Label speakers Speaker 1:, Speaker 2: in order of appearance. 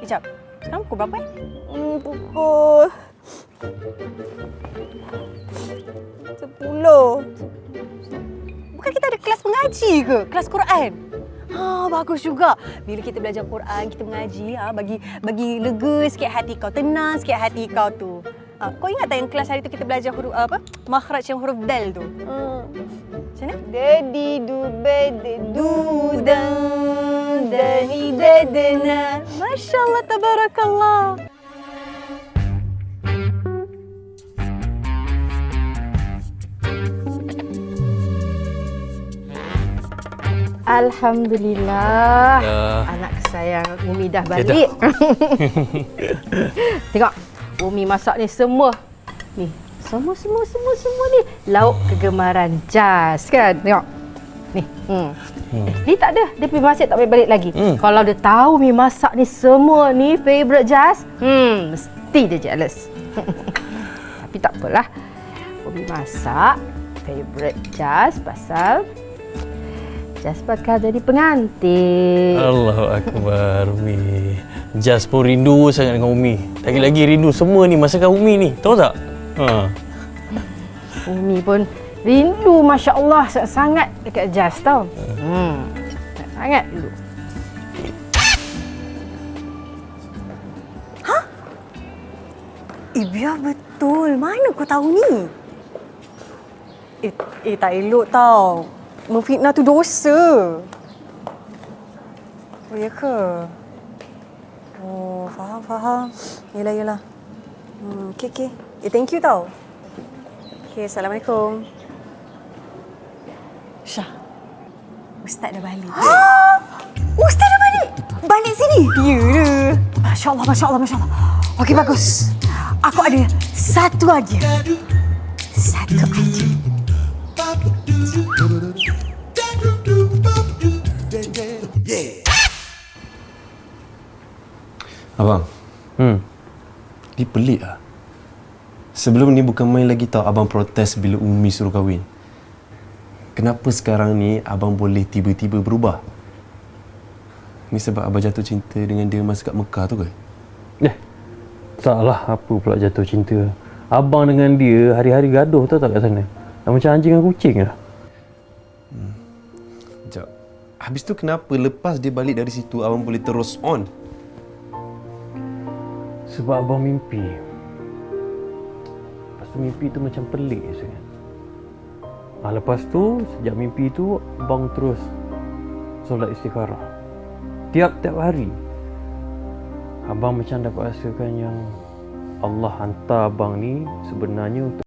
Speaker 1: Kejap. Sekarang pukul berapa
Speaker 2: Pukul 10.
Speaker 1: Bukan kita ada kelas mengaji ke? Kelas Quran? Bagus juga. Bila kita belajar Quran, kita mengaji, bagi lega sikit hati kau, tenang sikit hati kau tu. Kau ingat tak yang kelas hari tu kita belajar huruf makhraj yang huruf dal tu? Macam mana?
Speaker 2: Dedi dubed
Speaker 1: Du dan dani dadana. Masya Allah, tabarakallah.
Speaker 2: Alhamdulillah. Anak kesayang Umi dah balik. Tengok, Umi masak ni semua. Ni, semua ni lauk kegemaran Jas kan. Tengok. Ni. Ni tak ada. Dia pergi masjid tak balik lagi. Kalau dia tahu Umi masak ni semua ni favorite Jas, mesti dia jealous. Tapi tak apalah. Umi masak favorite Jas pasal Jas bakal jadi pengantin.
Speaker 3: Allahu Akbar, Umi. Jas pun rindu sangat dengan Umi. Lagi-lagi rindu semua ni masakan Umi ni. Tahu tak?
Speaker 2: Umi pun rindu, Masya Allah, sangat dekat Jas tau. Sangat rindu.
Speaker 1: Biar betul. Mana kau tahu ni? Tak elok tau. Memfitnah tu dosa. Oh, ya ke? Oh, faham. Yelah. Okay. Thank you tau. Okay, Assalamualaikum. Syah, Ustaz dah balik. Ustaz dah balik? Balik sini? Ya ke? Masya Allah. Okey, bagus. Aku ada satu aja.
Speaker 4: Abang. Dia pelik lah. Sebelum ni bukan main lagi tau abang protes bila Umi suruh kahwin. Kenapa sekarang ni abang boleh tiba-tiba berubah? Ni sebab abang jatuh cinta dengan dia masa kat Mekah tu ke?
Speaker 3: Taklah apa pula jatuh cinta. Abang dengan dia hari-hari gaduh tau tak kat sana. Dah macam anjing dan kucing lah.
Speaker 4: Sekejap. Habis tu kenapa lepas dia balik dari situ abang boleh terus on?
Speaker 3: Sebab abang mimpi. Lepas tu mimpi tu macam pelik sangat. Lepas tu, sejak mimpi tu, abang terus solat istikharah. Tiap-tiap hari. Abang macam dapat rasakan yang Allah hantar abang ni sebenarnya untuk